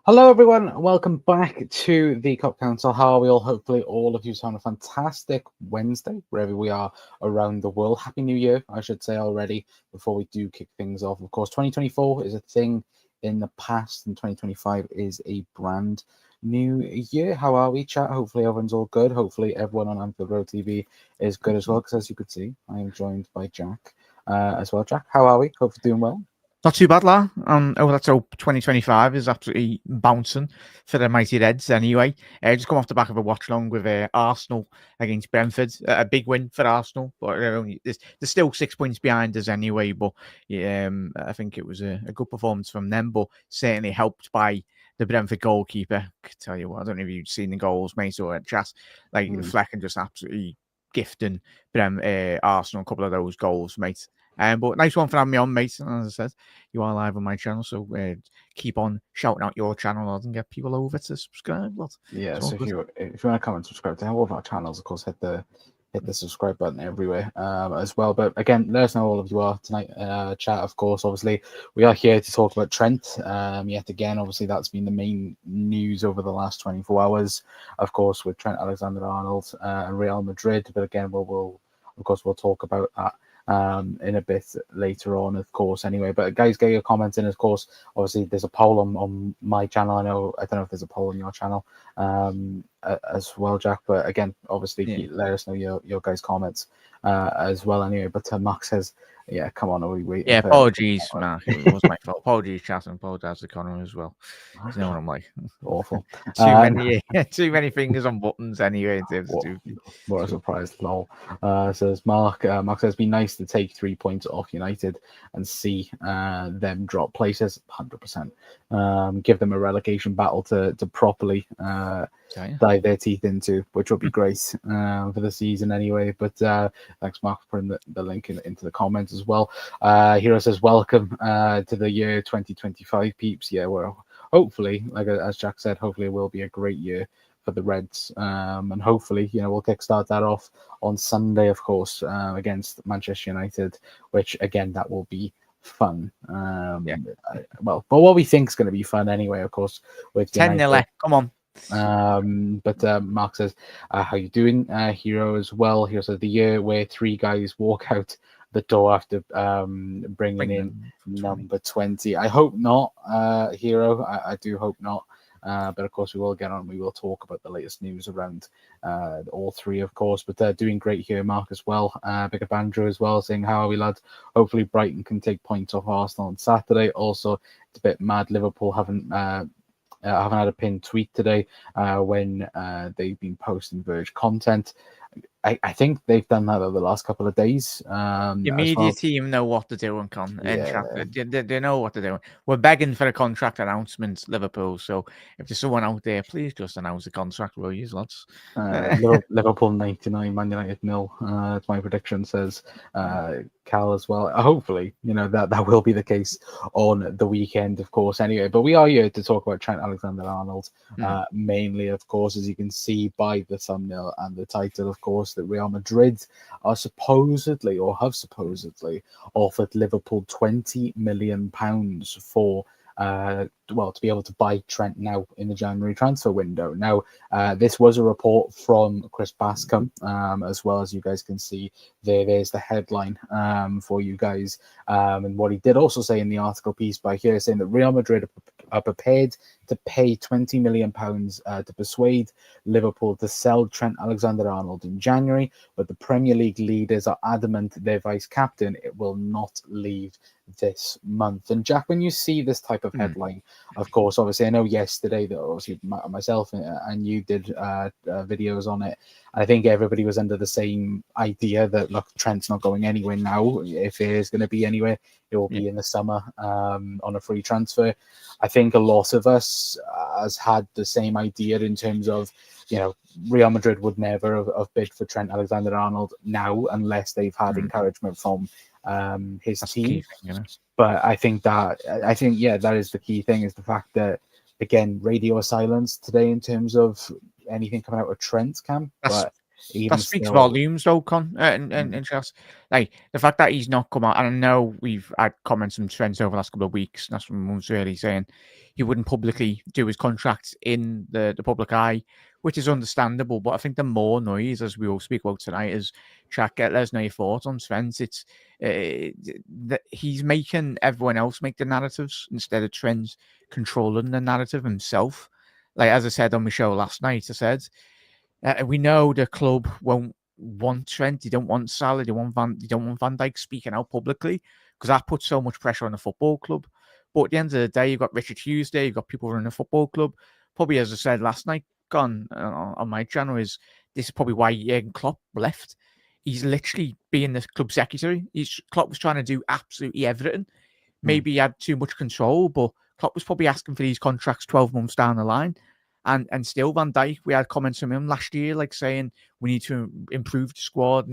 Hello, everyone. and Welcome back to the Cup Council. How are we all? Hopefully, all of you having a fantastic Wednesday, wherever we are around the world. Happy New Year, I should say already, before we do kick things off. Of course, 2024 is a thing in the past, and 2025 is a brand new year. How are we, chat? Hopefully, everyone's all good. Hopefully, everyone on Anfield Road TV is good as well, because as you could see, I am joined by Jack as well. Jack, how are we? Hope you're doing well. Not too bad, la. Let's hope 2025 is absolutely bouncing for the mighty Reds anyway. Just come off the back of a watch long with Arsenal against Brentford. A big win for Arsenal, but they're still 6 points behind us anyway. But I think it was a good performance from them, but certainly helped by the Brentford goalkeeper. I could tell you what, I don't know if you've seen the goals, mate, or chat. Like Flecken just absolutely gifting Arsenal a couple of those goals, mate. But nice one for having me on, mate. As I said, you are live on my channel, so keep on shouting out your channel and get people over to subscribe. Yeah, so if you want to come and subscribe to all of our channels, of course, hit the subscribe button everywhere as well. But again, let us know all of you are tonight. Chat, of course. Obviously, we are here to talk about Trent. Yet again, obviously, that's been the main news over the last 24 hours. Of course, with Trent Alexander-Arnold and Real Madrid. But again, we'll talk about that in a bit later on, of course, anyway. But guys, get your comments in, of course. Obviously, there's a poll on my channel. I don't know if there's a poll on your channel as well, Jack. But again, obviously, let us know your guys' comments as well, anyway. But Mark says, yeah, come on, are we waiting? Yeah, apologies, Mark. It was my fault. Apologies, chat, and apologies to Connor as well. You know what I'm like. Awful. Too many fingers on buttons anyway. What a surprise, lol. Says Mark. Mark says, be nice to take 3 points off United and see them drop places. 100%. Give them a relegation battle to properly dive their teeth into, which would be great for the season anyway. But thanks, Mark, for putting the link into the comments as well. Hero says, welcome to the year 2025, peeps. Yeah, well, hopefully, like as Jack said, hopefully it will be a great year for the Reds, and hopefully, we'll kickstart that off on Sunday, of course, against Manchester United, which again, that will be fun. But what we think is going to be fun anyway, of course, with 10-0. Come on. But Mark says, how you doing, Hero, as well? Hero says, the year where 3 guys walk out the door after bringing in number 20. I hope not, Hero. I do hope not. But of course, we will get on. We will talk about the latest news around all 3, of course. But doing great here, Mark, as well. Big up Andrew as well, saying, how are we, lads? Hopefully, Brighton can take points off Arsenal on Saturday. Also, it's a bit mad. Liverpool haven't had a pinned tweet today when they've been posting Verge content. I think they've done that over the last couple of days. The media team know what they're doing, Con. They know what they're doing. We're begging for a contract announcement, Liverpool. So if there's someone out there, please just announce the contract, will you, lads? Liverpool 99, Man United 0. That's my prediction, says Cal as well. Hopefully, that will be the case on the weekend, of course, anyway. But we are here to talk about Trent Alexander-Arnold, mainly, of course, as you can see by the thumbnail and the title, of course, that Real Madrid are supposedly offered Liverpool £20 million for to be able to buy Trent now in the January transfer window. Now, this was a report from Chris Bascom, as well, as you guys can see there's the headline for you guys. And what he did also say in the article piece by here, saying that Real Madrid are prepared to pay £20 million to persuade Liverpool to sell Trent Alexander-Arnold in January, but the Premier League leaders are adamant their vice captain it will not leave this month. And Jack, when you see this type of headline, of course, obviously, I know yesterday that obviously myself and you did videos on it. I think everybody was under the same idea that, look, Trent's not going anywhere now. If it is going to be anywhere, it will be in the summer on a free transfer. I think a lot of us has had the same idea in terms of, Real Madrid would never have bid for Trent Alexander-Arnold now unless they've had encouragement from his team. But I think that is the key thing, is the fact that, again, radio silence today in terms of anything coming out of Trent's camp. even That speaks still, volumes, though, Con, and just like the fact that he's not come out. And I know we've had comments from Trent over the last couple of weeks. That's what everyone's really saying he wouldn't publicly do his contract in the public eye, which is understandable. But I think the more noise, as we all speak about tonight, is Jack. Let us know your thoughts on Trent. It's that he's making everyone else make the narratives instead of Trent controlling the narrative himself. Like as I said on my show last night, I said. We know the club won't want Trent. They don't want Salah. They don't want Van Dijk speaking out publicly because that puts so much pressure on the football club. But at the end of the day, you've got Richard Hughes there. You've got people running the football club. Probably, as I said last night, on my channel, this is probably why Jurgen Klopp left. He's literally being the club secretary. Klopp was trying to do absolutely everything. Maybe he had too much control, but Klopp was probably asking for these contracts 12 months down the line. And still Van Dijk, we had comments from him last year, like saying we need to improve the squad.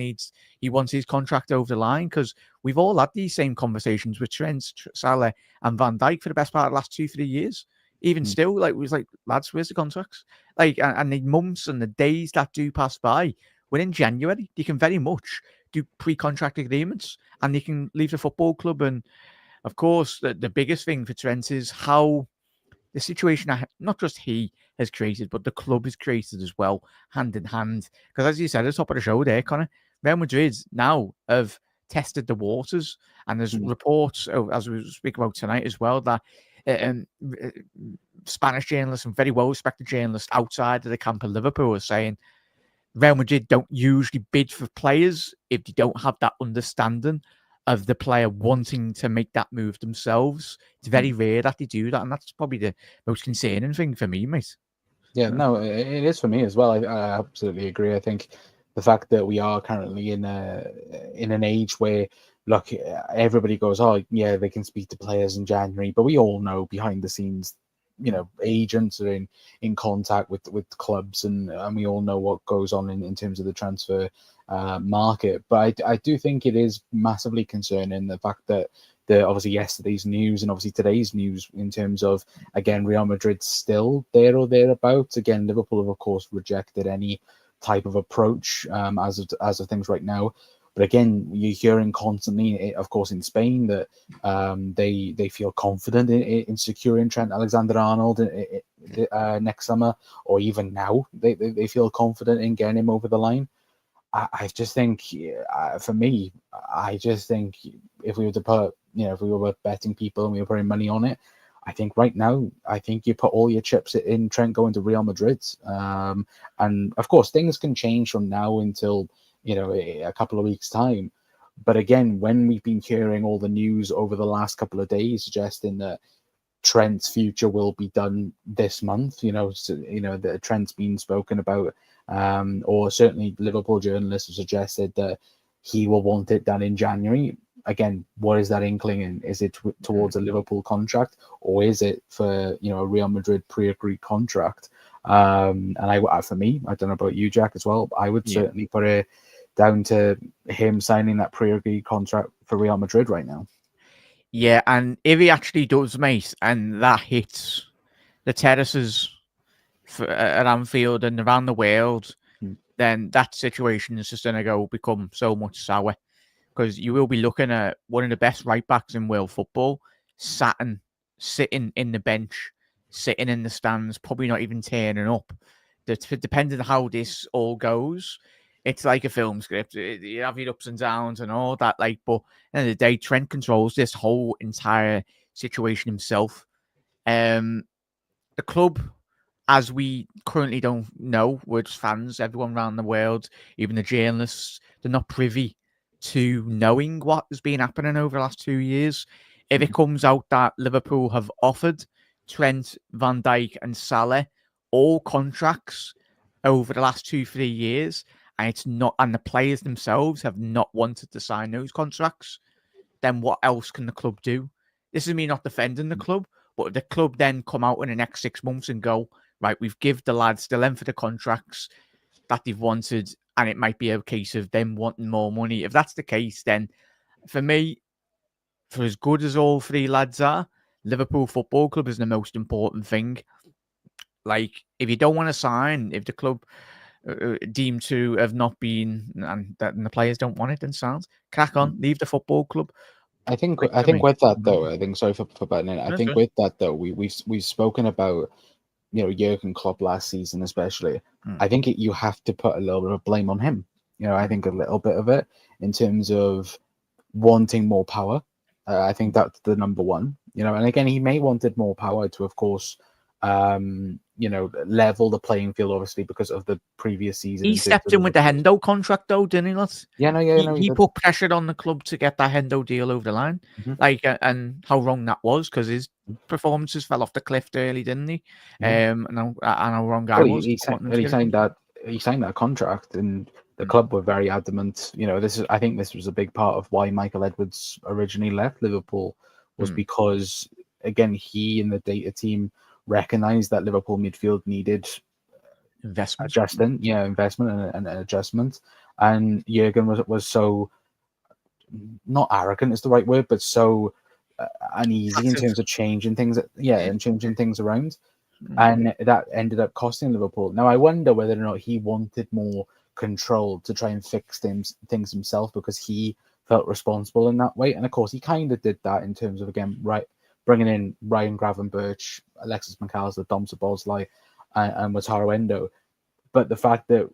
He wants his contract over the line because we've all had these same conversations with Trent, Salah, and Van Dijk for the best part of the last 2-3 years. Even still, like we was like, lads, where's the contracts? Like, and the months and the days that do pass by, within January, they can very much do pre-contract agreements and they can leave the football club. And of course, the biggest thing for Trent is how the situation not just he has created, but the club has created as well, hand in hand. Because as you said at the top of the show there, Connor, Real Madrid now have tested the waters, and there's reports, as we speak about tonight as well, that Spanish journalists and very well-respected journalists outside of the camp of Liverpool are saying Real Madrid don't usually bid for players if they don't have that understanding of the player wanting to make that move themselves. It's very rare that they do that, and that's probably the most concerning thing for me, mate. Yeah, no, it is for me as well. I absolutely agree. I think the fact that we are currently in an age where, look, everybody goes, oh yeah, they can speak to players in January, but we all know behind the scenes, agents are in contact with clubs, and we all know what goes on in terms of the transfer market. But I do think it is massively concerning the fact that obviously yesterday's news and obviously today's news in terms of, again, Real Madrid still there or thereabouts. Again, Liverpool have of course rejected any type of approach as of things right now. But again, you're hearing constantly, of course, in Spain that they feel confident in securing Trent Alexander-Arnold next summer, or even now they feel confident in getting him over the line. I just think, for me, I just think if we were to put, if we were betting people and we were putting money on it, I think right now, I think you put all your chips in Trent going to Real Madrid. And of course, things can change from now until, a couple of weeks' time. But again, when we've been hearing all the news over the last couple of days suggesting that Trent's future will be done this month, that Trent's been spoken about, or certainly Liverpool journalists have suggested that he will want it done in January. Again, what is that inkling in? Is it towards a Liverpool contract, or is it for a Real Madrid pre-agreed contract? And for me, I don't know about you, Jack, as well. I would certainly put it down to him signing that pre-agreed contract for Real Madrid right now. Yeah, and if he actually does, mate, and that hits the terraces at Anfield and around the world, then that situation is just going to become so much sour, because you will be looking at one of the best right backs in world football sitting in the bench, sitting in the stands, probably not even turning up. Depending on how this all goes, it's like a film script. You have your ups and downs and all that. But at the end of the day, Trent controls this whole entire situation himself. The club, as we currently don't know, we're just fans, everyone around the world, even the journalists, they're not privy to knowing what has been happening over the last 2 years. If it comes out that Liverpool have offered Trent, Van Dijk and Salah all contracts over the last 2-3 years, and it's not, and the players themselves have not wanted to sign those contracts, then what else can the club do? This is me not defending the club, but if the club then come out in the next 6 months and go, right, we've given the lads the length of the contracts that they've wanted, and it might be a case of them wanting more money. If that's the case, then for me, for as good as all three lads are, Liverpool Football Club is the most important thing. If you don't want to sign, if the club deemed to have not been, and the players don't want it, then sounds crack on, leave the football club. I think Like, I to think me. with that though, I think sorry for butting in. I That's think right. with that though, we've spoken about Jurgen Klopp last season especially. I think you have to put a little bit of blame on him. I think a little bit of it in terms of wanting more power. I think that's the number one. And again, he may wanted more power to, of course, level the playing field, obviously, because of the previous season. He stepped in with the Hendo contract, though, didn't he? Lads? Yeah, no, yeah, no, He put pressure on the club to get that Hendo deal over the line. And how wrong that was, because his performances fell off the cliff early, didn't he? And how wrong I was. He signed that contract, and the club were very adamant. I think this was a big part of why Michael Edwards originally left Liverpool, was because again he and the data team recognized that Liverpool midfield needed investment, investment and adjustment. And Jurgen was so, not arrogant is the right word, but so uneasy in terms of changing things. And changing things around. And that ended up costing Liverpool. Now, I wonder whether or not he wanted more control to try and fix things himself, because he felt responsible in that way. And of course, he kind of did that in terms of, again, bringing in Ryan Gravenberch, Alexis McAllister, Dom Szoboszlai, and Wataru Endo. But the fact that,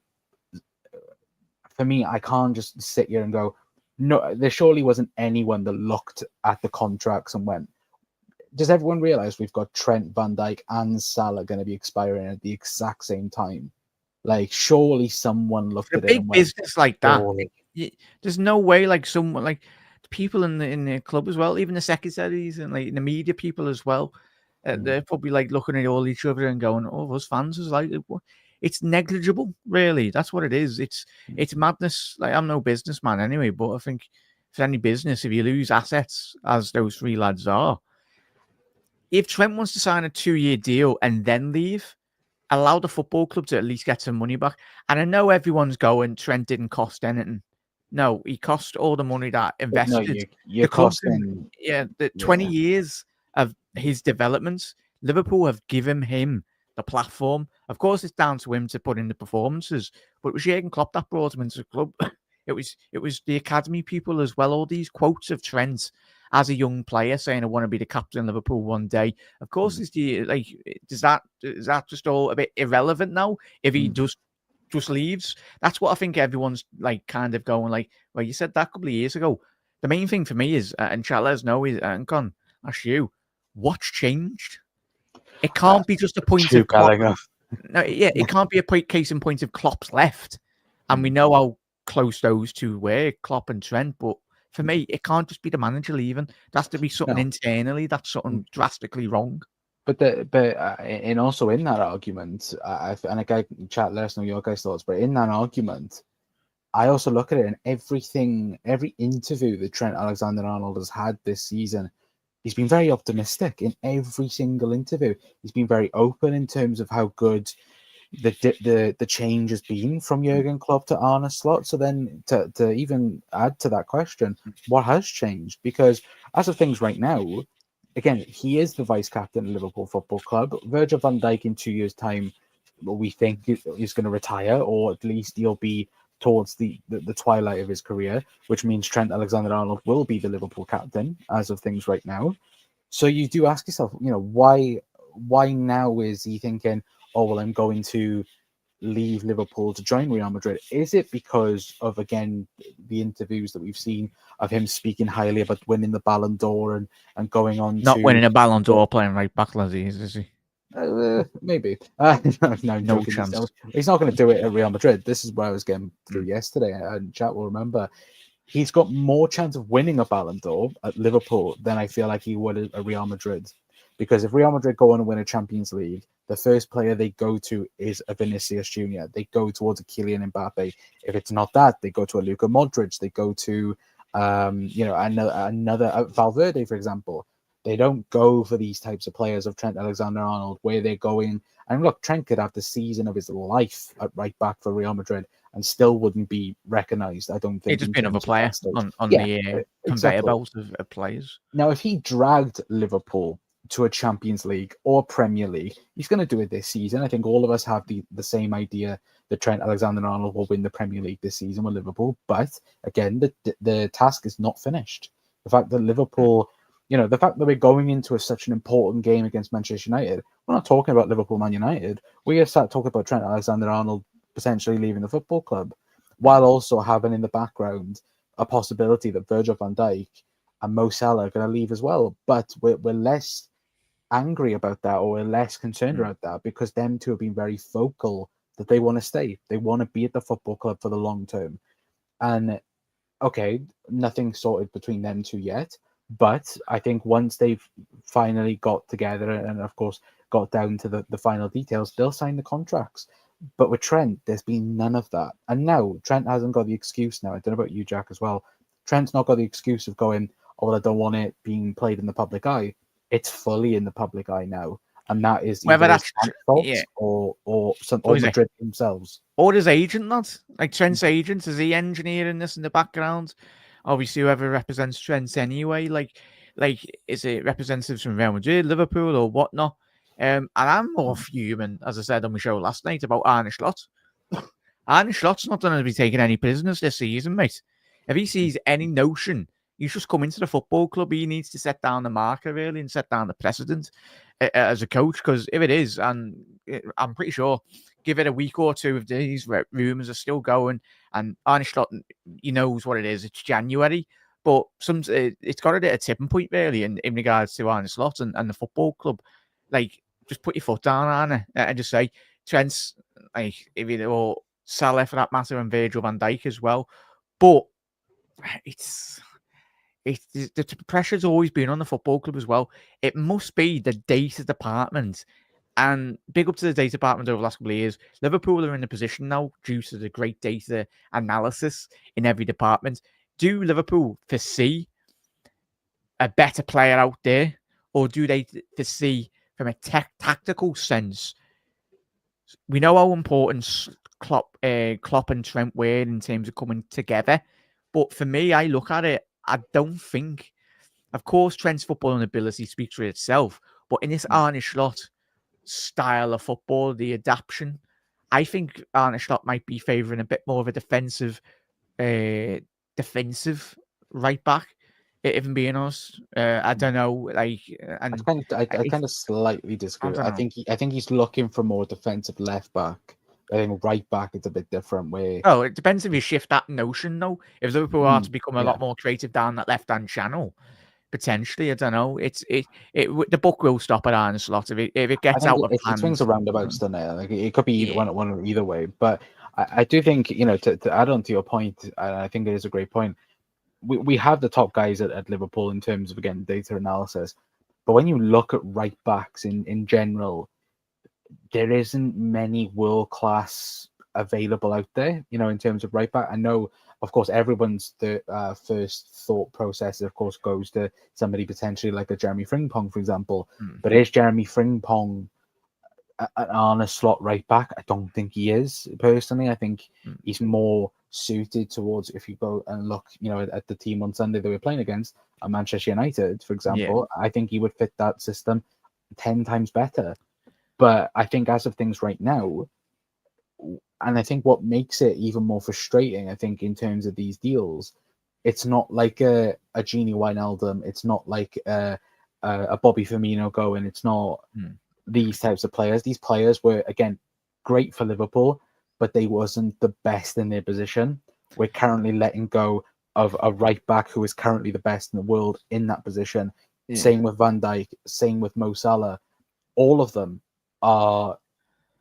for me, I can't just sit here and go, no, there surely wasn't anyone that looked at the contracts and went, does everyone realize we've got Trent, Van Dijk, and Salah going to be expiring at the exact same time? Like, surely someone looked at it and went, business like that. There's no way, like, someone, like people in the club as well, even the secretaries and like the media people as well, they're probably like looking at all each other and going, "Oh, us fans is like, it's negligible, really. That's what it is. It's madness. Like, I'm no businessman anyway, but I think for any business, if you lose assets, as those three lads are, if Trent wants to sign a 2-year deal and then leave, allow the football club to at least get some money back. And I know everyone's going, Trent didn't cost anything. No, he cost all the money that invested. No, you're costing. The 20 years of his developments, Liverpool have given him the platform. Of course, it's down to him to put in the performances, but it was Jurgen Klopp that brought him into the club. It was the academy people as well. All these quotes of Trent as a young player saying, "I want to be the captain of Liverpool one day." Of course, is that just all a bit irrelevant now? If he just leaves, that's what I think everyone's like kind of going like. Well, you said that a couple of years ago. The main thing for me is, and shall let us know, is Con, ask you, what's changed? It can't be just a point of Klopp. No, it can't be a case in point of Klopp's left, and we know how close those two were, Klopp and Trent, but for me, it can't just be the manager leaving. There has to be something internally that's something drastically wrong. And also in that argument, and again, chat, let us know your guys' thoughts. But in that argument, I also look at it, and every interview that Trent Alexander-Arnold has had this season, he's been very optimistic in every single interview. He's been very open in terms of how good the change has been from Jurgen Klopp to Arne Slot. So then to even add to that question, what has changed? Because as of things right now, again, he is the vice captain of Liverpool Football Club. Virgil van Dijk in 2 years' time, we think is going to retire, or at least he'll be towards the twilight of his career, which means Trent Alexander-Arnold will be the Liverpool captain as of things right now. So you do ask yourself, why now is he thinking, oh, well, I'm going to leave Liverpool to join Real Madrid? Is it because of, again, the interviews that we've seen of him speaking highly about winning the Ballon d'Or and going on not winning a Ballon d'Or playing right back, is he? Maybe. No chance. He's not going to do it at Real Madrid. This is where I was getting through yesterday, and chat will remember. He's got more chance of winning a Ballon d'Or at Liverpool than I feel like he would at Real Madrid. Because if Real Madrid go on and win a Champions League, the first player they go to is a Vinicius Junior. They go towards a Kylian Mbappe. If it's not that, they go to a Luka Modric. They go to another Valverde, for example. They don't go for these types of players of Trent Alexander-Arnold, where they're going. And look, Trent could have the season of his life at right back for Real Madrid and still wouldn't be recognised, I don't think. He'd just be another player on the conveyor belt of players. Now, if he dragged Liverpool to a Champions League or Premier League. He's going to do it this season. I think all of us have the same idea that Trent Alexander-Arnold will win the Premier League this season with Liverpool. But again, the task is not finished. The fact that Liverpool, the fact that we're going into such an important game against Manchester United, we're not talking about Liverpool Man United. We are start talking about Trent Alexander-Arnold potentially leaving the football club, while also having in the background a possibility that Virgil van Dijk and Mo Salah are going to leave as well. But we're less angry about that, or we're less concerned about that, because them two have been very vocal that they want to stay. They want to be at the football club for the long term. And okay, nothing sorted between them two yet. But I think once they've finally got together and, of course, got down to the final details, they'll sign the contracts. But with Trent, there's been none of that. And now Trent hasn't got the excuse now. I don't know about you, Jack, as well. Trent's not got the excuse of going, oh, well, I don't want it being played in the public eye. It's fully in the public eye now. And that is either his fault or Madrid themselves. Or his agent, not like Trent's agent. Is he engineering this in the background? Obviously, whoever represents Trent anyway, like is it representatives from Real Madrid, Liverpool, or whatnot? And I'm more fuming, as I said on my show last night, about Arne Slot. Arne Slot's not going to be taking any prisoners this season, mate. If he sees any notion, he's just come into the football club. He needs to set down the marker, really, and set down the precedent as a coach. Because if it is, and I'm pretty sure, give it a week or two of these rumours are still going, and Arne Slot, he knows what it is. It's January, but it's got a tipping point, really, in regards to Arne Slot and the football club. Like, just put your foot down, Arne, and just say, Trent's, like, if you or Salah for that matter, and Virgil van Dijk as well. But the pressure's always been on the football club as well. It must be the data department. And big up to the data department over the last couple of years. Liverpool are in a position now, due to the great data analysis in every department. Do Liverpool foresee a better player out there? Or do they foresee, from a tactical sense, we know how important Klopp and Trent were in terms of coming together. But for me, I look at it, I don't think, of course, Trent's footballing ability speaks for itself, but in this Arne Slot style of football, the adaptation, I think Arne Slot might be favouring a bit more of a defensive right back. If I'm being honest, I don't know. Like, and I kind of slightly disagree. I think he's looking for more defensive left back. I think right back it's a bit different. Where it depends if you shift that notion, though. If Liverpool are to become a lot more creative down that left hand channel, potentially, I don't know. The buck will stop at Arne Slot if it gets out of hand. It swings around roundabouts, doesn't it? Like, it could be one either way. But I do think, to add on to your point, and I think it is a great point. We have the top guys at Liverpool in terms of, again, data analysis. But when you look at right backs in general, there isn't many world class available out there, in terms of right back. I know, of course, everyone's first thought process, of course, goes to somebody potentially like a Jeremy Frimpong, for example. But is Jeremy Frimpong an Arne Slot right back? I don't think he is, personally. I think he's more suited towards, if you go and look, at the team on Sunday that we're playing against, Manchester United, for example, I think he would fit that system 10 times better. But I think as of things right now, and I think what makes it even more frustrating, I think, in terms of these deals, it's not like a Gini Wijnaldum, it's not like a Bobby Firmino going, it's not these types of players. These players were, again, great for Liverpool, but they wasn't the best in their position. We're currently letting go of a right back who is currently the best in the world in that position. Same with Van Dijk, same with Mo Salah. All of them are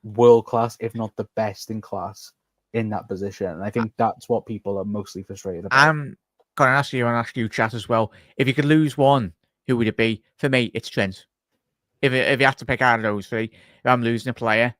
world class, if not the best in class in that position. And I think that's what people are mostly frustrated about. I'm going to ask you, chat as well. If you could lose one, who would it be? For me, it's Trent. If you have to pick out of those three, if I'm losing a player,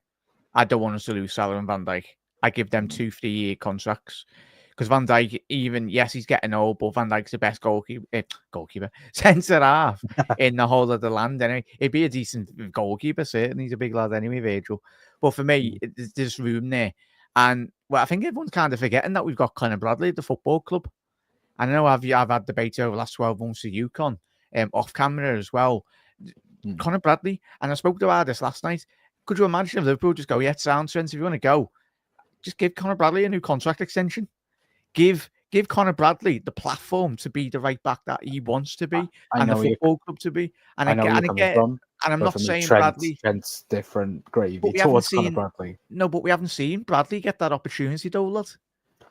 I don't want us to lose Salah and Van Dijk. I give them 2 3-year contracts. Because Van Dijk, yes, he's getting old, but Van Dijk's the best goalkeeper, centre half in the whole of the land. Anyway, he'd be a decent goalkeeper, certainly. He's a big lad anyway, Virgil. But for me, there's room there. And I think everyone's kind of forgetting that we've got Conor Bradley at the football club. I know I've had debates over the last 12 months with UConn, off camera as well. Conor Bradley, and I spoke to this last night. Could you imagine if Liverpool just go, yeah, sound Trent, if you want to go, just give Conor Bradley a new contract extension. Give Conor Bradley the platform to be the right back that he wants to be, and the football club to be. And I know where you're coming from. And I'm not saying Bradley. Trent's different gravy towards Conor Bradley. No, but we haven't seen Bradley get that opportunity, though, lad.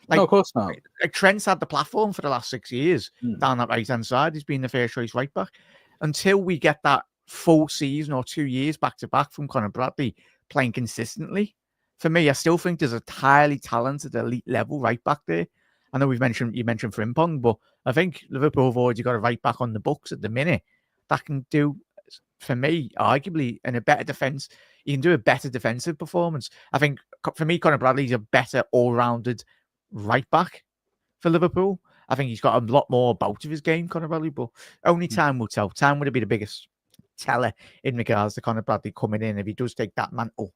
No, of course not. Like Trent's had the platform for the last 6 years down that right hand side. He's been the first choice right back. Until we get that full season or 2 years back to back from Conor Bradley playing consistently, for me, I still think there's a highly talented elite level right back there. I know you mentioned Frimpong, but I think Liverpool have already got a right back on the books at the minute that can do, for me, arguably in a better defense. He can do a better defensive performance. I think for me, Conor Bradley's a better all-rounded right back for Liverpool. I think he's got a lot more about of his game, Conor Bradley, but only time will tell. Time would be the biggest teller in regards to Conor Bradley coming in if he does take that mantle.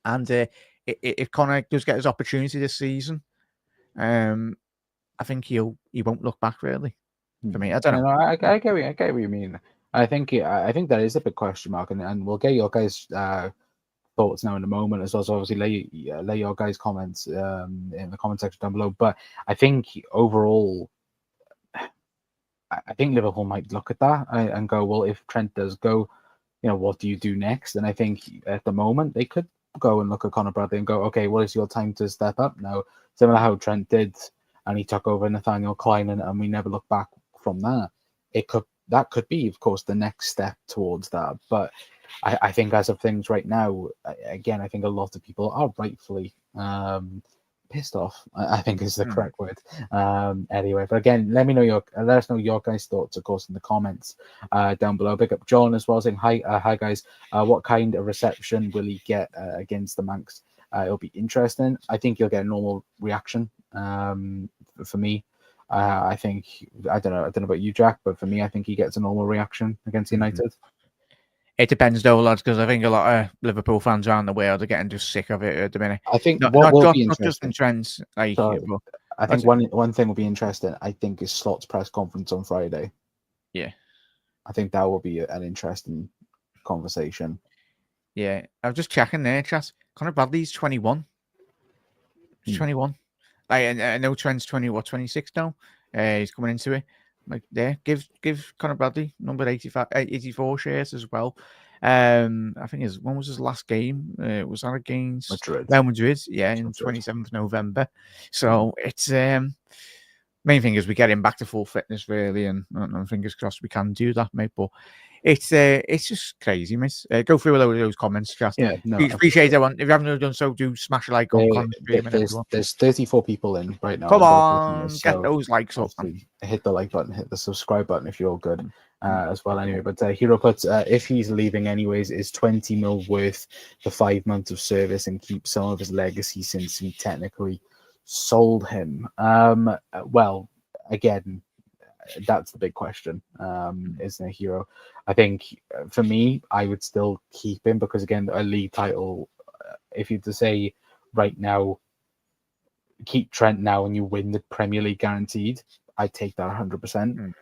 And if Conor does get his opportunity this season, I think he won't look back really. For me, I don't know. I get what you mean. I think that is a big question mark, and we'll get your guys' thoughts now in a moment as well. So obviously, lay your guys' comments in the comment section down below. But I think overall, I think Liverpool might look at that and go, well, if Trent does go, what do you do next? And I think at the moment they could go and look at Conor Bradley and go, okay, well, it's your time to step up now, similar how Trent did, and he took over Nathaniel Klein, and we never looked back from that. That could be, of course, the next step towards that. But I think as of things right now, again, I think a lot of people are rightfully pissed off, I think is the correct word. Anyway, but again, let us know your guys' thoughts, of course, in the comments down below. Big up John as well, saying hi guys. What kind of reception will he get against the Manx? It'll be interesting. I think you'll get a normal reaction. For me, I think I don't know about you, Jack, but for me, I think he gets a normal reaction against United. It depends, though, lads, because I think a lot of Liverpool fans around the world are getting just sick of it at the minute. I think not just in trends. I think one thing will be interesting. I think is Slot's press conference on Friday. Yeah, I think that will be an interesting conversation. Yeah, I was just checking there, chat. Conor Bradley's 21. He's 21. I know Trent's 26 now. He's coming into it. Like there, give Conor Bradley number 84 shares as well. I think when was his last game? Was that against Madrid? Yeah, in 27th November. So it's main thing is we get him back to full fitness really, and fingers crossed we can do that, mate. But it's just crazy, mate. Go through a load of those comments, chat. Yeah, no, appreciate everyone. If you haven't done so, do smash a like on there's 34 people in right now. Come on, get those likes up. Hit the like button, hit the subscribe button if you're all good as well. Anyway, but Hero puts if he's leaving anyways, is 20 mil worth the 5 months of service and keep some of his legacy since we technically sold him. Well, again, that's the big question, isn't it, Hero? I think for me, I would still keep him because, again, a league title, if you to say right now, keep Trent now and you win the Premier League guaranteed, I'd take that 100%.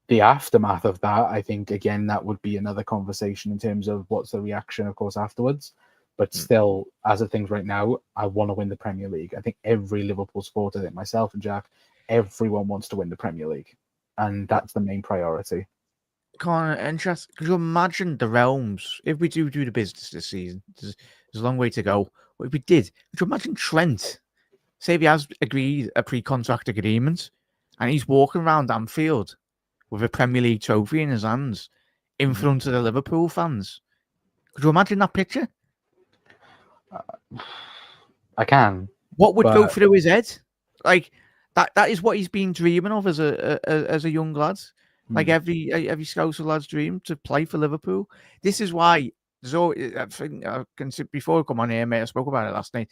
The aftermath of that, I think, again, that would be another conversation in terms of what's the reaction, of course, afterwards. But still, as of things right now, I want to win the Premier League. I think every Liverpool supporter, I think myself and Jack, everyone wants to win the Premier League. And that's the main priority. Could you imagine the realms if we do the business this season? There's a long way to go. What if we did? Could you imagine Trent? Say if he has agreed a pre-contract agreement and he's walking around Anfield with a Premier League trophy in his hands in front of the Liverpool fans. Could you imagine that picture? I can. What would go through his head? Like that is what he's been dreaming of as a young lad. Like every Scouser lad's dream to play for Liverpool. This is why. I think before I come on here, mate, I spoke about it last night.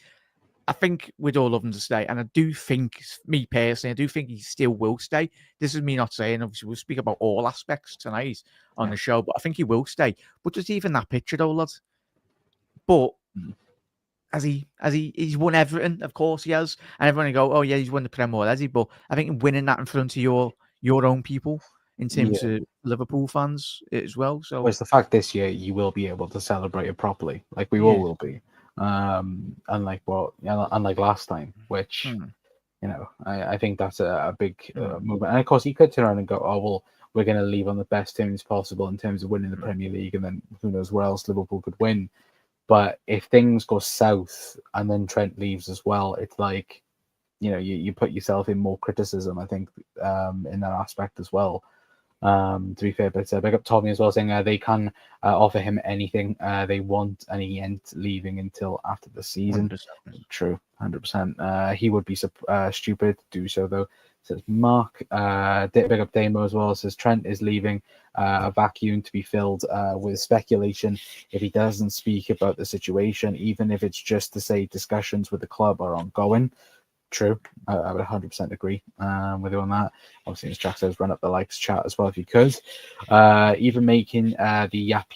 I think we'd all love him to stay, and I do think, me personally, I do think he still will stay. This is me not saying. Obviously, we'll speak about all aspects tonight on the show, but I think he will stay. But just even that picture, though, lad. But he's won everything, of course he has, and everyone will go, oh yeah, he's won the Premier League, has he? But I think winning that in front of your own people in terms of Liverpool fans as well. So it's the fact this year you will be able to celebrate it properly, like we all will be. Unlike last time, which I think that's a big movement. And of course, he could turn around and go, "Oh well, we're going to leave on the best terms possible in terms of winning the Premier League, and then who knows where else Liverpool could win." But if things go south and then Trent leaves as well, it's like, you put yourself in more criticism, I think, in that aspect as well. To be fair, but big up Tommy as well, saying they can offer him anything they want, and he ain't leaving until after the season. 100%. True, 100%. He would be stupid to do so, though. Says Mark. Big up Damo as well. Says Trent is leaving a vacuum to be filled with speculation if he doesn't speak about the situation, even if it's just to say discussions with the club are ongoing. True, I would 100% agree with you on that. Obviously, as Jack says, run up the likes chat as well if you could. Even making the yap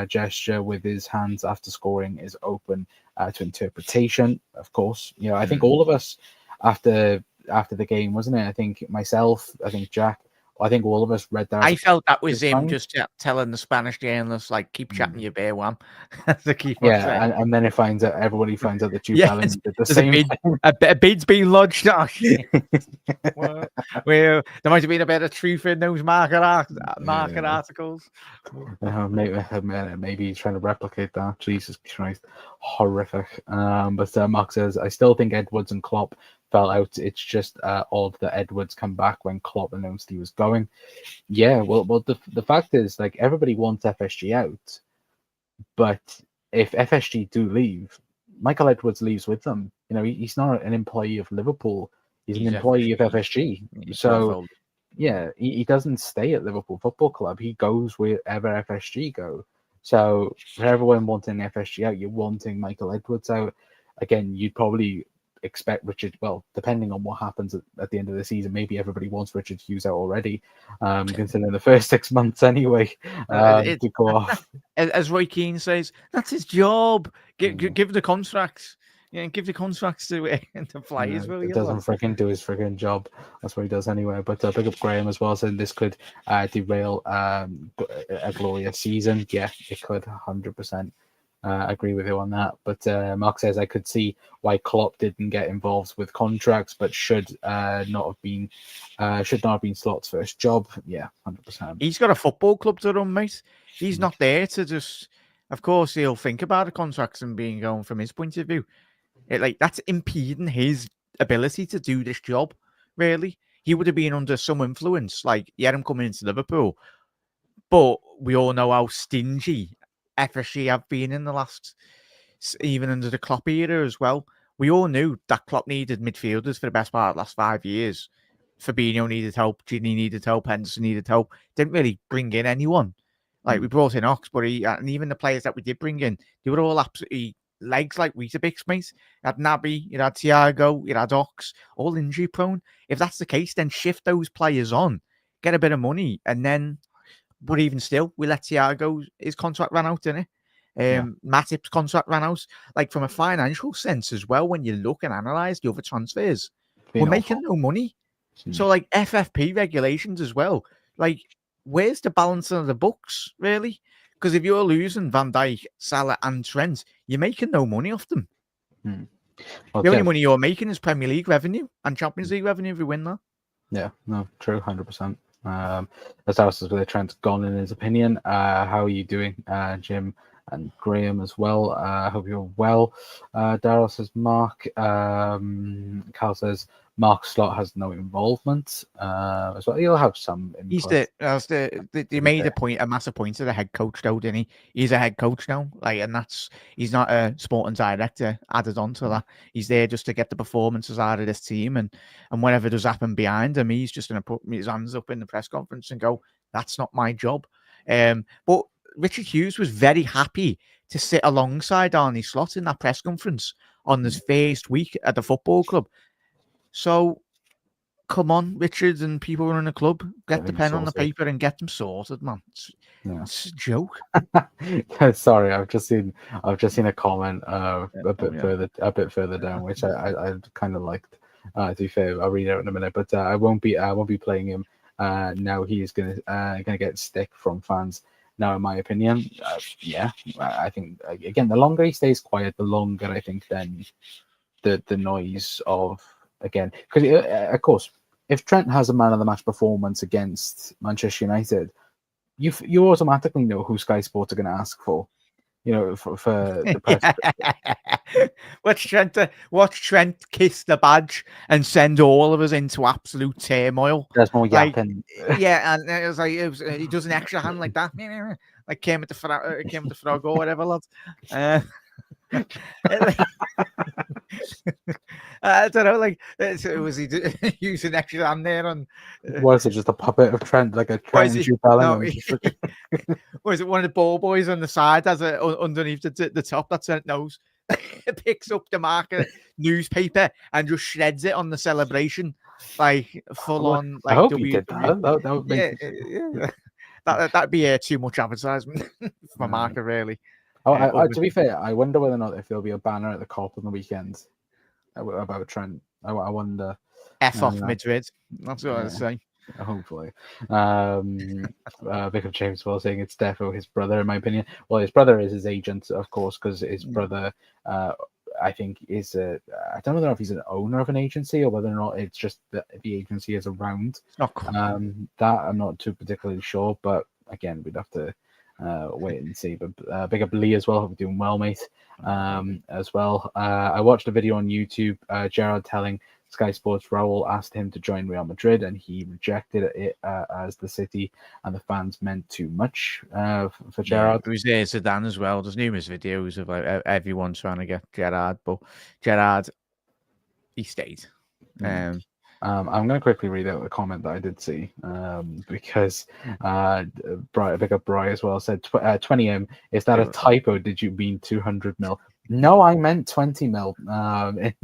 gesture with his hands after scoring is open to interpretation, of course. I think all of us after the game, wasn't it? I think myself, I think Jack, I think all of us read that. I felt that was him just telling the Spanish journalists, like, keep chatting your bear wham. And then everybody finds out that Jude Bellingham did the same thing. A bid's been lodged. Well, there might have been a bit of truth in those market articles. Maybe he's trying to replicate that. Jesus Christ, horrific. But Mark says, I still think Edwards and Klopp fell out. It's just odd that Edwards come back when Klopp announced he was going. Yeah, well, the fact is, like, everybody wants FSG out, but if FSG do leave, Michael Edwards leaves with them. He's not an employee of Liverpool. He's an employee of FSG. So, yeah, he doesn't stay at Liverpool Football Club. He goes wherever FSG go. So, for everyone wanting FSG out, you're wanting Michael Edwards out. Again, you'd probably expect Richard, well, depending on what happens at the end of the season, maybe everybody wants Richard Hughes out already, considering the first 6 months anyway, to go off. As Roy Keane says, that's his job. Give the contracts. Give the contracts to players. It doesn't freaking do his freaking job. That's what he does anyway. But big up Graham as well, saying this could derail a glorious season. Yeah, it could 100%. Agree with you on that. But Mark says, I could see why Klopp didn't get involved with contracts, but should not have been Slot's first job. Yeah, 100%. He's got a football club to run, mate. He's not there to just. Of course, he'll think about the contracts and being going from his point of view. That's impeding his ability to do this job. Really, he would have been under some influence. Like, he had him coming into Liverpool, but we all know how stingy FSG have been in the last, even under the Klopp era as well. We all knew that Klopp needed midfielders for the best part of the last 5 years. Fabinho needed help, Gini needed help, Henderson needed help. Didn't really bring in anyone. Like, we brought in Oxbury, and even the players that we did bring in, they were all absolutely legs like Weetabix, mate. You had Naby, you had Thiago, you had Ox, all injury prone. If that's the case, then shift those players on, get a bit of money, and then. But even still, we let Thiago, his contract ran out, didn't it? Matip's contract ran out. Like, from a financial sense as well, when you look and analyse the other transfers, we're making no money. So, like, FFP regulations as well. Like, where's the balance of the books, really? Because if you're losing Van Dijk, Salah and Trent, you're making no money off them. Well, the only money you're making is Premier League revenue and Champions League revenue if you win that. Yeah, no, true, 100%. As Alice says, with Trent's gone in his opinion. How are you doing, Jim and Graham as well? I hope you're well. Daryl says Mark. Cal says Mark Slot has no involvement as well. He'll have some input. They made a massive point to the head coach, though, didn't he? He's a head coach now, and he's not a sporting director added on to that. He's there just to get the performances out of this team, and whatever does happen behind him, he's just going to put his hands up in the press conference and go, "That's not my job." But Richard Hughes was very happy to sit alongside Arne Slot in that press conference on this first week at the football club. So, come on, Richard and people running the club, get the pen on the paper and get them sorted, man. It's a joke. Sorry, I've just seen a comment a bit further down, which I kind of liked. To be fair, I'll read it out in a minute, but I won't be playing him now he is gonna get stick from fans. Now, in my opinion, yeah, I think again, the longer he stays quiet, the longer I think then the noise of again, because of course, if Trent has a man of the match performance against Manchester United, you automatically know who Sky Sports are going to ask for. For the press. Watch Trent kiss the badge and send all of us into absolute turmoil. There's more Like, yapping. yeah, and it was he does an extra hand like that, like came with the frog or whatever, lad. I don't know, like, was he using extra hand there? And was it just a puppet of Trent, like a Trent and Jude Bellingham? Was it one of the ball boys on the side as underneath the top that Trent knows? Picks up the marker newspaper and just shreds it on the celebration, like full on. Like, I hope he did that. That would make that'd be too much advertisement for marker, really. To be fair, I wonder whether or not if there'll be a banner at the Kop on the weekend about Trent. I wonder. F off Madrid. That's what I'd say. Hopefully. Vic of James Well saying it's defo his brother, in my opinion. Well, his brother is his agent, of course, because his brother, I think, is I don't know if he's an owner of an agency or whether or not it's just that the agency is around. Not cool. That I'm not too particularly sure, but again, we'd have to wait and see. But big up Lee as well. Hope you're doing well, mate. As well. I watched a video on YouTube, Gerard telling Sky Sports Raul asked him to join Real Madrid, and he rejected it as the city and the fans meant too much for Gerard. It was Zidane as well. There's numerous videos of like everyone trying to get Gerard, but Gerard, he stayed. I'm going to quickly read out a comment that I did see because Big Up Bry as well said 20M. Is that a typo? Did you mean 200 mil? No, I meant 20 mil in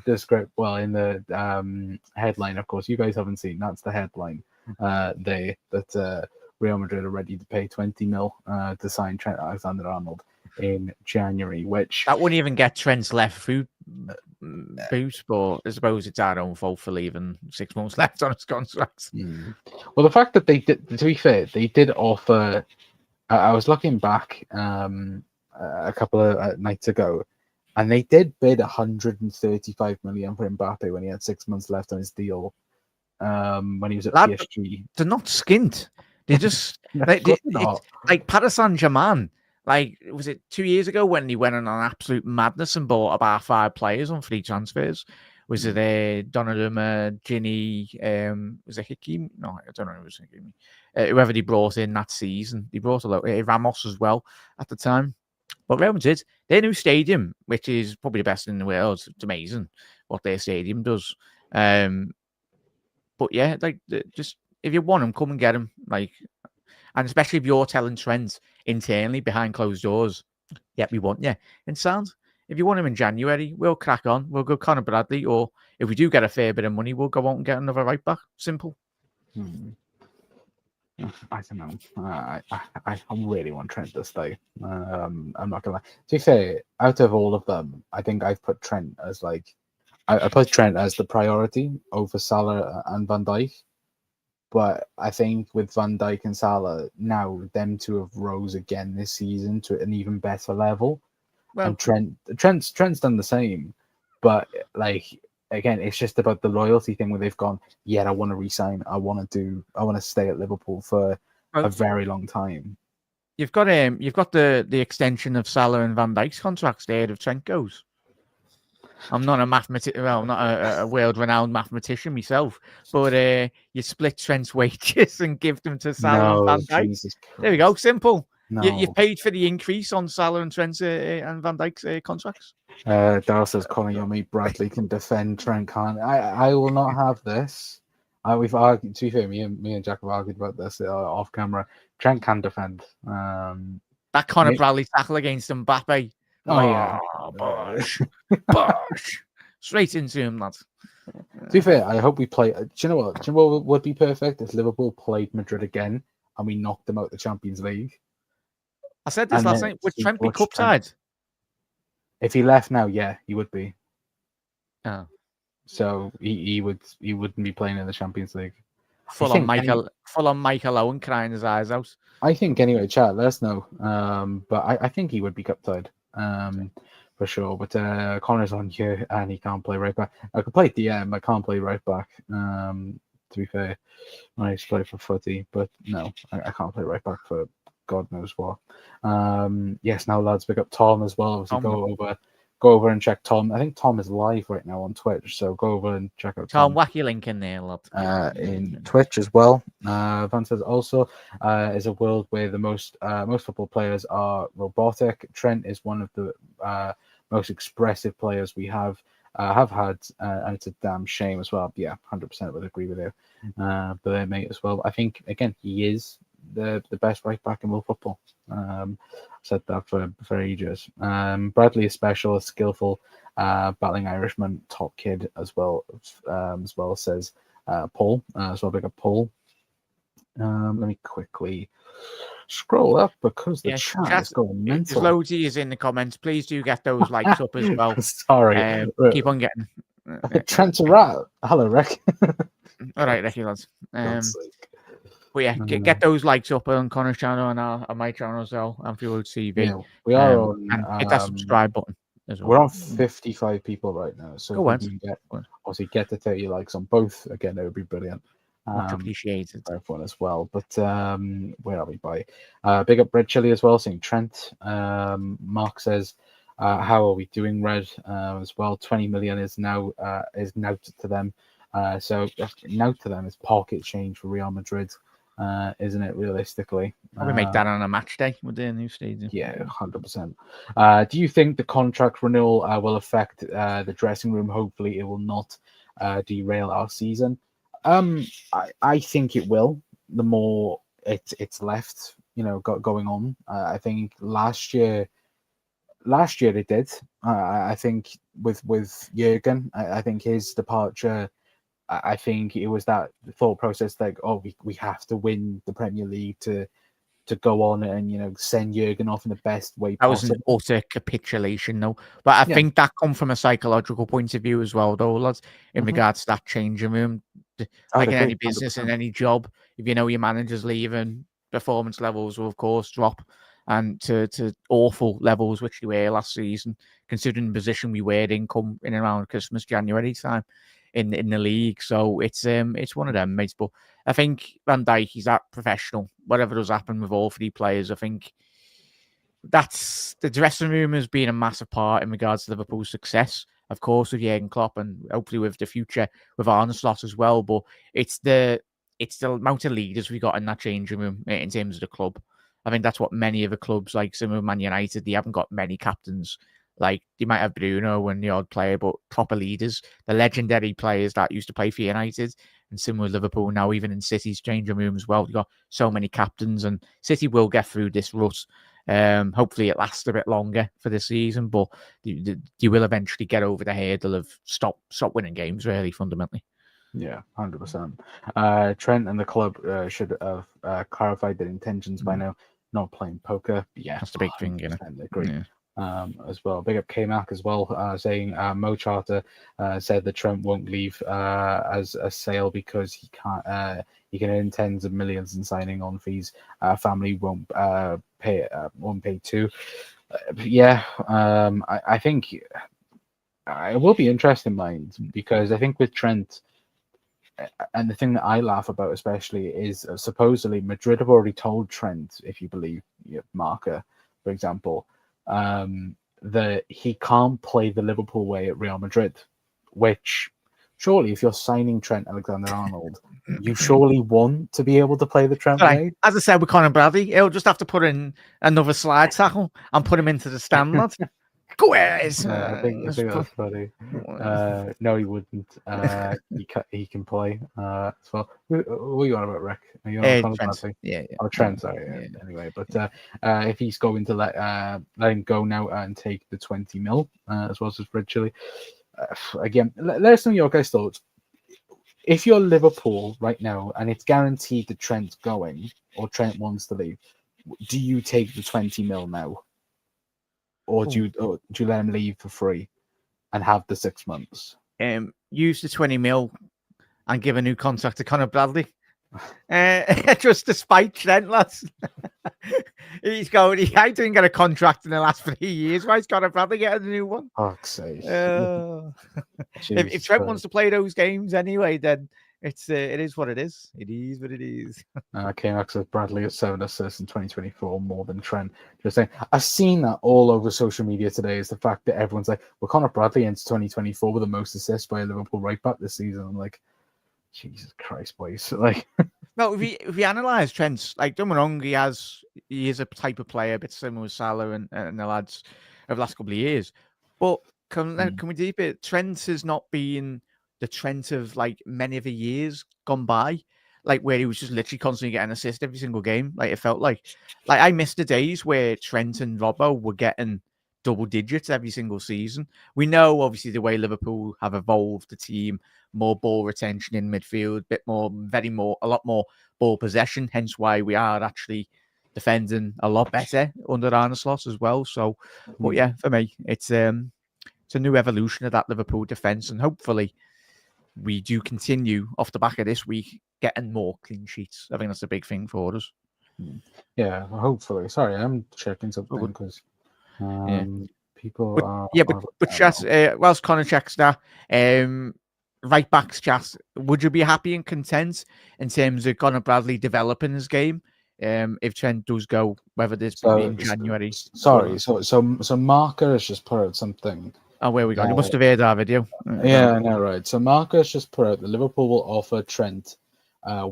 the script. Well, in the headline, of course, you guys haven't seen. That's the headline. That Real Madrid are ready to pay 20 mil to sign Trent Alexander-Arnold in January, which that wouldn't even get Trent's left foot boot, but I suppose it's our own fault for leaving 6 months left on his contract. Well, the fact that they did, to be fair, they did offer. I was looking back a couple of nights ago, and they did bid 135 million for Mbappe when he had 6 months left on his deal. When he was at PSG, they're not skint. They just like Paris Saint-Germain. Like, was it 2 years ago when he went on an absolute madness and bought about 5 players on free transfers? Was it Donnarumma, Ginny, was it Hakimi? No, I don't know. It was Hakimi. Whoever they brought in that season. They brought a lot. Ramos as well at the time. But Real Madrid, their new stadium, which is probably the best in the world, it's amazing what their stadium does. But yeah, like, just if you want them, come and get them. Like, and especially if you're telling Trent internally behind closed doors, yeah, we want you. And sounds, if you want him in January, we'll crack on. We'll go Conor Bradley, or if we do get a fair bit of money, we'll go out and get another right back. Simple. I don't know. I really want Trent to stay. I'm not gonna lie. To be fair, out of all of them, I think I've put Trent as like I put Trent as the priority over Salah and Van Dijk. But I think with Van Dijk and Salah, now them two have rose again this season to an even better level. Well, and Trent's done the same. But like again, it's just about the loyalty thing where they've gone, yeah, I want to resign. I want to stay at Liverpool for a very long time. You've got the extension of Salah and Van Dijk's contracts there if Trent goes. I'm not a not a world-renowned mathematician myself, but you split Trent's wages and give them to Salah and Van Dijk. There we go, simple. No. You've paid for the increase on Salah and Trent's and Van Dijk's contracts. Darryl says, calling your mate Bradley can defend, Trent can't. I will not have this. We've argued, to be fair, me and Jack have argued about this off camera. Trent can defend. That Conor Bradley tackle against Mbappe. Oh yeah, bosh. Straight into him, lads. To be fair, I hope we play. Do you know what would be perfect if Liverpool played Madrid again and we knocked them out the Champions League? I said this last night. Would Trent be cup tied? If he left now, yeah, he would be. Oh. So he wouldn't be playing in the Champions League. Full on Michael Owen crying his eyes out. I think anyway, chat, let us know. But I think he would be cup tied. For sure. But Connor's on here and he can't play right back. I could play DM, I can't play right back. To be fair, I used to play for footy, but no, I can't play right back for God knows what. Yes, now lads, pick up Tom as well. Obviously, go over and check Tom. I think Tom is live right now on Twitch, so go over and check out Tom. Whack your link in there, lad. In Twitch as well. Van says also is a world where the most football players are robotic. Trent is one of the most expressive players we have had, and it's a damn shame as well. Yeah, 100% would agree with you, but mate as well. I think again he is the best right back in world football. Said that for ages. Bradley is special, skillful, battling Irishman, top kid as well. Says Paul. So I'll pick up Paul. Let me quickly scroll up because the chat is going mental. There's loads of yous in the comments. Please do get those likes up as well. Sorry. Keep on getting. Trent a rat. Hello, Rick. All right, Ricky lads. But yeah, get those likes up on Connor's channel and on my channel as well, and Fuel TV. Yeah, we are on. Hit that subscribe button as well. We're on 55 people right now, so Go if we can get to 30 likes on both, again, it would be brilliant. Much appreciated. For everyone as well. But where are we by? Big up Red Chili as well, saying Trent. Mark says, how are we doing, Red? As well, 20 million is now to them. So now to them is pocket change for Real Madrid. Isn't it, realistically? Probably make that on a match day with the new stadium. Yeah, 100%. Do you think the contract renewal will affect the dressing room? Hopefully, it will not derail our season. I think it will. The more it's left, going on. I think last year it did. I think with Jurgen, I think his departure. I think it was that thought process like, oh, we have to win the Premier League to go on and send Jurgen off in the best way possible. That was an utter capitulation, though. But I think that comes from a psychological point of view as well, though, lads, in regards to that changing room. Like in any business, 100%. In any job, if you know your manager's leaving, performance levels will, of course, drop and to awful levels, which they were last season, considering the position we were in come in around Christmas, January time in the league. So it's one of them, mates. But I think Van Dijk, he's that professional. Whatever does happen with all three players, I think that's the dressing room has been a massive part in regards to Liverpool's success. Of course, with Jurgen Klopp and hopefully with the future with Arne Slot as well. But it's the amount of leaders we got in that changing room in terms of the club. I think that's what many of the clubs, like some of Man United, they haven't got many captains. Like, they might have Bruno and the odd player, but proper leaders, the legendary players that used to play for United, and similar with Liverpool now, even in City's changing room as well. You've got so many captains, and City will get through this rut. Hopefully it lasts a bit longer for this season, but you will eventually get over the hurdle of stop winning games, really, fundamentally. Yeah, 100%. Trent and the club should have clarified their intentions by now, not playing poker. Yeah, that's the big thing, you know. Agree. Yeah. As well. Big up K-Mac as well, saying Mo Charter said that Trent won't leave as a sale because he can't. He can earn tens of millions in signing on fees. Family won't pay too. I think it will be interesting, mind, because I think with Trent. And the thing that I laugh about especially is supposedly Madrid have already told Trent, if you believe Marca, for example, that he can't play the Liverpool way at Real Madrid, which surely if you're signing Trent Alexander-Arnold, you surely want to be able to play the Trent way. As I said with Conor Bradley, he'll just have to put in another slide tackle and put him into the stand, lad. Go ahead. I think that's funny. No, he wouldn't. He can play as well. What are you on about, Rick? Are you on Trent? Yeah. Oh, Trent, sorry. Yeah. Anyway, but if he's going to let him go now and take the 20 mil, as well as Red Chili, again, let us know your guys' thoughts. If you're Liverpool right now and it's guaranteed that Trent's going or Trent wants to leave, do you take the 20 mil now? Or do you let him leave for free and have the 6 months? use the 20 mil and give a new contract to Conor Bradley. Just to spite Trent, lads. He's going, I didn't get a contract in the last 3 years. Why is Conor Bradley getting a new one? Fuck's sake. If Trent wants to play those games anyway, then it is what it is. It is what it is. K-Max says Bradley has 7 assists in 2024, more than Trent. Just saying, I've seen that all over social media today. Is the fact that everyone's like, well, Conor Bradley into 2024 with the most assists by a Liverpool right back this season. I'm like, Jesus Christ, boys! Like, no, if we analyse Trent's, like, don't get me wrong, he is a type of player a bit similar with Salah and the lads over the last couple of years. But can we deep it? Trent has not been the Trent of like many of the years gone by, like where he was just literally constantly getting assist every single game. Like it felt like I missed the days where Trent and Robbo were getting double digits every single season. We know obviously the way Liverpool have evolved the team, more ball retention in midfield, a lot more ball possession. Hence why we are actually defending a lot better under Arne Slot as well. So, but yeah, for me, it's a new evolution of that Liverpool defense, and hopefully we do continue off the back of this week getting more clean sheets. I think that's a big thing for us. Yeah, hopefully. Sorry, I'm checking something because people are. Yeah, but chat, whilst Connor checks that, right backs chat, would you be happy and content in terms of Conor Bradley developing his game? If Trent does go, whether this be in January. Sorry, so Marker has just put out something. Oh, where we go? You must have heard our video. Yeah, I know, right. So Marker has just put out that Liverpool will offer Trent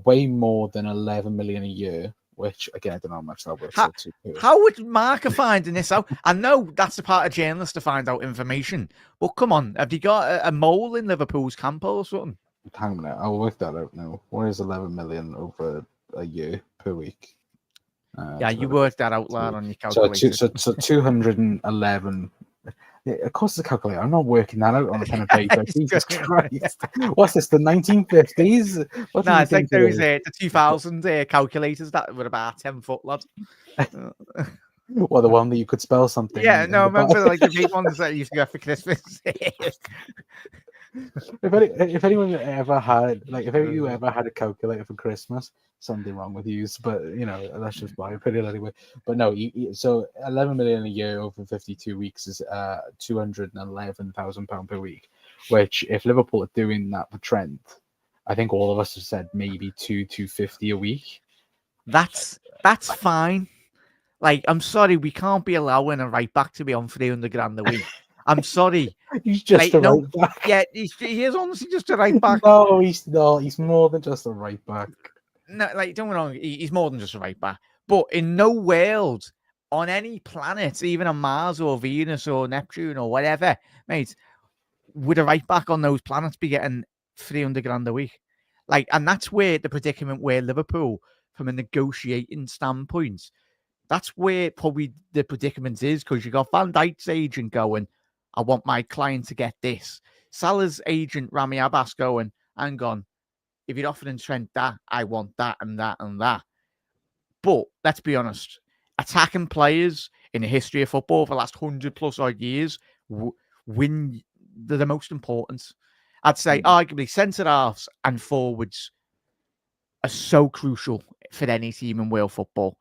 way more than 11 million a year, which again I don't know how much that works out to. How would Marker finding this out? I know that's the part of journalists to find out information, but come on, have you got a mole in Liverpool's camp or something? Hang on a minute, I'll work that out now. What is 11 million over a year per week? Yeah, you worked that out loud on your calculator. So 211. Yeah, of course, it's a calculator. I'm not working that out on a pen and paper. Jesus Christ! What's this? The 1950s? No, it's like those the 2000 calculators that were about 10 foot, lad. Well, the one that you could spell something. Yeah, no, remember like the big ones that you used to go for Christmas. If anyone ever had, like, if you ever had a calculator for Christmas, something wrong with you. But you know, that's just my opinion anyway. But no, so 11 million a year over 52 weeks is £211,000 per week. Which, if Liverpool are doing that for Trent, I think all of us have said maybe 250 a week. That's fine. Like, I'm sorry, we can't be allowing a right back to be on 300 grand a week. I'm sorry. He's just a right back. Yeah, he is honestly just a right back. No, he's not. He's more than just a right back. No, like, don't get me wrong, he's more than just a right back. But in no world, on any planet, even on Mars or Venus or Neptune or whatever, mate, would a right back on those planets be getting 300 grand a week? Like, and that's where the predicament where Liverpool, from a negotiating standpoint, that's where probably the predicament is, because you got Van Dijk's agent going, I want my client to get this. Salah's agent, Rami Abbas, going, hang on, if you're offering Trent that, I want that and that and that. But let's be honest, attacking players in the history of football for the last 100+ odd years win the most important. I'd say arguably centre-halves and forwards are so crucial for any team in world football.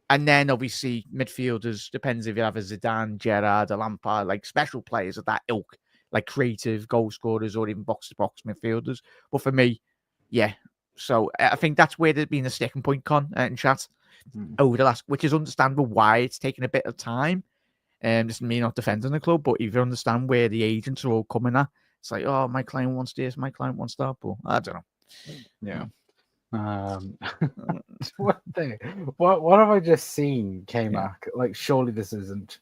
And then obviously midfielders, depends if you have a Zidane, Gerrard, a Lampard, like special players of that ilk, like creative goal scorers or even box-to-box midfielders. But for me, yeah. So I think that's where there's been a sticking point, Con, in chat over the last, which is understandable why it's taken a bit of time. This is me not defending the club, but if you understand where the agents are all coming at, it's like, oh, my client wants this, my client wants that, but I don't know. Yeah. What have I just seen, K-Mac? Like, surely this isn't.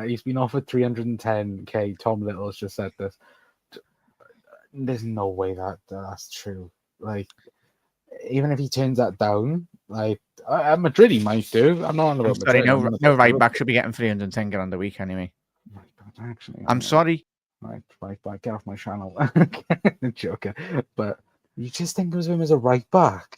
He's been offered 310k. Tom Little has just said this. There's no way that's true. Like, even if he turns that down, like at Madrid, he might do. I'm not on about Madrid. No right back should be getting 310 grand a week anyway. Actually, I'm sorry. Right, get off my channel. Joking, but. You just think of him as a right back?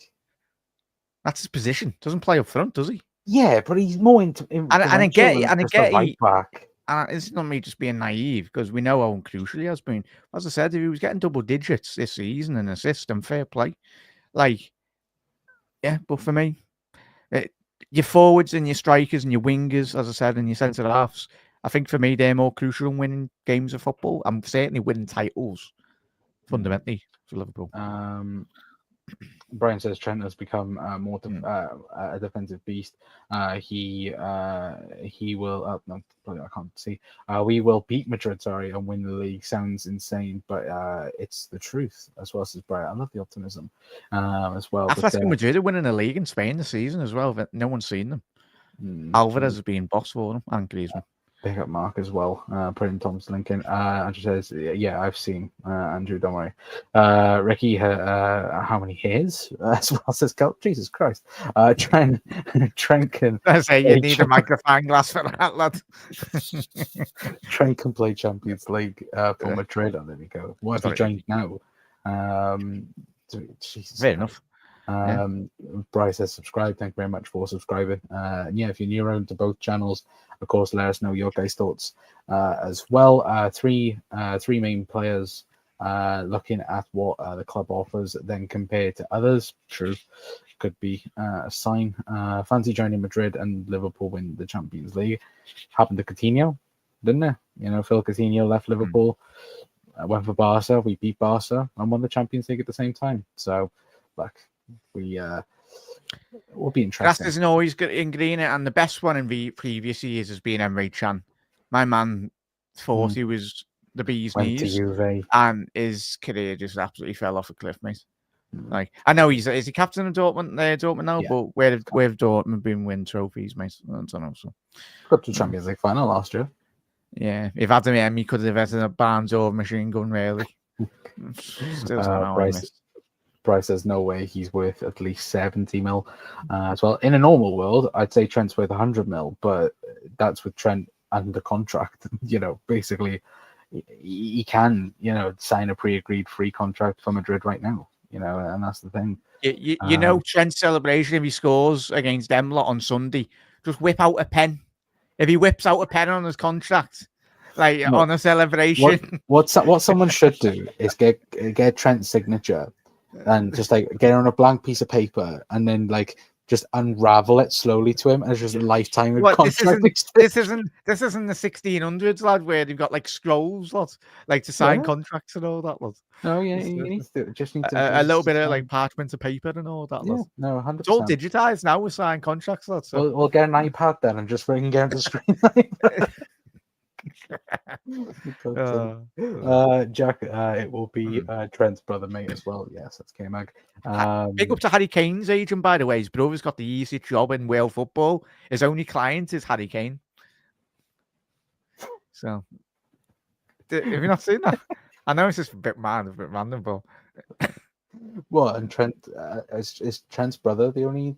That's his position. Doesn't play up front, does he? Yeah, but he's more into. And I get right back. it's not me just being naive because we know how crucial he has been. As I said, if he was getting double digits this season in assists and fair play, like, yeah, but for me, your forwards and your strikers and your wingers, as I said, and your centre halves, I think for me, they're more crucial in winning games of football. I'm certainly winning titles fundamentally for Liverpool. Brian says Trent has become more a defensive beast. He will. No, I can't see. We will beat Madrid, and win the league. Sounds insane, but it's the truth as well. Says Brian. I love the optimism as well. Atletico Madrid are winning a league in Spain this season as well. But no one's seen them. Alvarez has been boss for them, and Griezmann. Pick up Mark as well. Putting Tom's link in. Andrew says, "Yeah, I've seen Andrew. Don't worry." Ricky, how many hairs? As well says, Jesus Christ. Trent can. I say you need a magnifying glass for that, lad. Trent can play Champions League for Madrid. Oh, there we go. What have you joined now? Jesus. Fair enough. Bryce says subscribe. Thank you very much for subscribing. And yeah, if you're new around to both channels, of course, let us know your guys' thoughts as well. Three main players looking at what the club offers, then compared to others. True, could be a sign. Fancy joining Madrid and Liverpool win the Champions League. Happened to Coutinho, didn't it? Phil Coutinho left Liverpool, went for Barca. We beat Barca and won the Champions League at the same time. So, like, we will be interesting. Grass isn't always good in green, and the best one in the previous years has been Emre Can. My man thought he was the bee's knees, and his career just absolutely fell off a cliff, mate. Like, I know is he captain of Dortmund now, but where have Dortmund been win trophies, mate? I don't know. So got to the Champions League final last year. Yeah, if Adam M, he could have had a Barnes or machine gun, really. Still Bryce says no way he's worth at least 70 mil as well. In a normal world, I'd say Trent's worth 100 mil, but that's with Trent under contract. Basically, he can, sign a pre-agreed free contract for Madrid right now. And that's the thing. Trent's celebration if he scores against them lot on Sunday, just whip out a pen. If he whips out a pen on his contract, on a celebration. What someone should do is get Trent's signature and just get it on a blank piece of paper and then just unravel it slowly to him as just a lifetime contract. This isn't the 1600s, lad, where they've got scrolls, lad, to sign contracts and all that, lad. Oh yeah, you need to just need a little bit of parchment of paper and all that, lad. No, 100%. It's all digitized now with signed contracts, lad. So we'll get an iPad then and just ring down the screen. Jack, it will be Trent's brother, mate, as well. Yes, that's K-Mag. Big up to Harry Kane's agent, by the way. His brother's got the easiest job in Wales football. His only client is Harry Kane. So, have you not seen that? I know it's just a bit random, but what? And Trent is Trent's brother the only?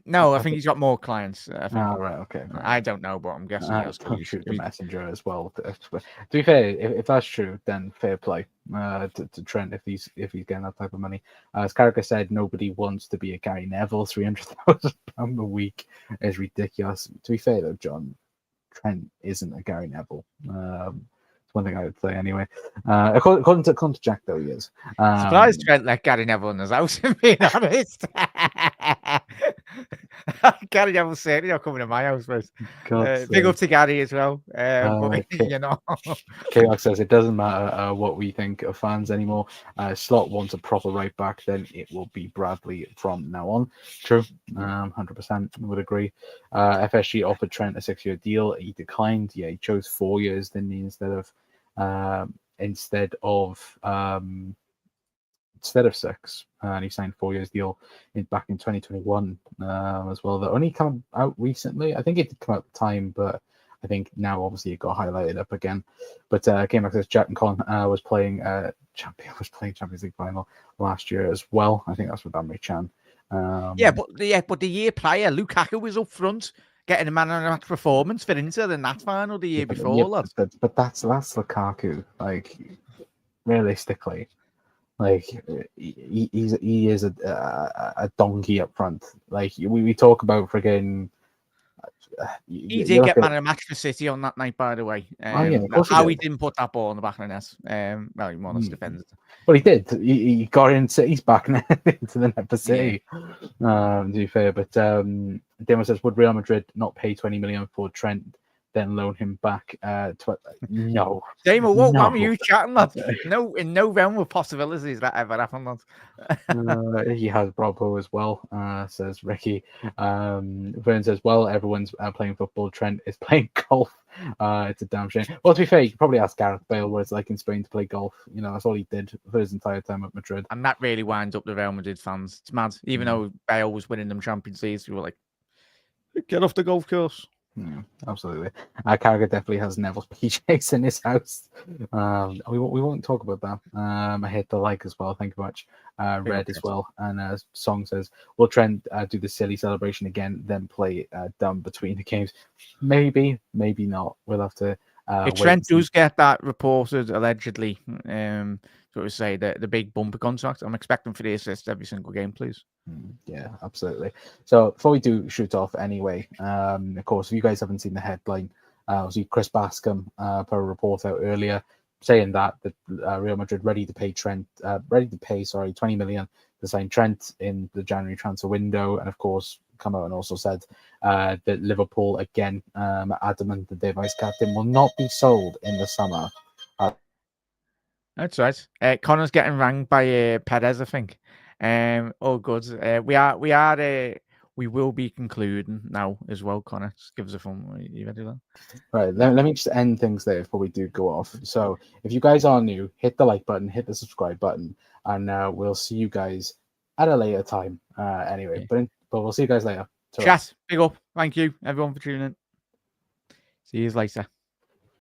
No, I think he's got more clients. Right, okay. I don't know, but I'm guessing he has to shoot the messenger as well. To be fair, if that's true, then fair play to Trent if he's getting that type of money. As Carragher said, nobody wants to be a Gary Neville. £300,000 a week is ridiculous. To be fair though, John, Trent isn't a Gary Neville. It's one thing I would say anyway. According to Jack, though, he is. Surprised Trent let Gary Neville in his house, being honest. Gary Neville's certainly not coming to my house, but big up to Gary as well. K-Rock says it doesn't matter what we think of fans anymore. Slot wants a proper right back, then it will be Bradley from now on. True, 100% would agree. FSG offered Trent a 6-year deal. He declined. Yeah, he chose 4 years, didn't he, instead of 6, and he signed 4 years deal back in 2021 as well. That only come out recently. I think it did come out at the time, but I think now obviously it got highlighted up again. But came back as Jack and Con was playing Champions League final last year as well. I think that's with Emre Can. But the year prior, Lukaku was up front getting a man of the match performance for Inter in that final the year before. But that's Lukaku. Realistically. He is a donkey up front. We talk about friggin' He did get man of the match for City on that night, by the way. Of course how he he didn't put that ball in the back of the net. Well, he more or less defended. Well, he did. He got in City's back net into the net for City. To be fair, but Demo says, would Real Madrid not pay 20 million for Trent, then loan him back? No. Damo, what were you chatting, lad? No, in no realm of possibilities that ever happened, lad. He has Bravo as well, says Ricky. Vern says, well, everyone's playing football. Trent is playing golf. It's a damn shame. Well, to be fair, you could probably ask Gareth Bale what it's like in Spain to play golf. That's all he did for his entire time at Madrid. And that really winds up the Real Madrid fans. It's mad. Even though Bale was winning them Champions Leagues, we were like, get off the golf course. Yeah, absolutely. Carragher definitely has Neville's PJs in his house. We won't talk about that. I hit the like as well. Thank you much. Red as well. And Song says, will Trent do the silly celebration again, then play dumb between the games? Maybe not. We'll have to. If Trent does get that reported allegedly, so to say, the big bumper contract, I'm expecting for the assist every single game, please. Yeah, absolutely. So before we do shoot off anyway, of course, if you guys haven't seen the headline, see Chris Bascom put a report out earlier saying that Real Madrid ready to pay 20 million to sign Trent in the January transfer window, and of course come out and also said that Liverpool again adamant that their vice captain will not be sold in the summer. That's right. Connor's getting rang by Perez, I think. Oh, good. We will be concluding now as well, Connor. Just give us a phone. Are you ready then? Right. Let me just end things there before we do go off. So if you guys are new, hit the like button, hit the subscribe button, and we'll see you guys at a later time. Anyway, but we'll see you guys later. Chat, big up. Thank you, everyone, for tuning in. See you later.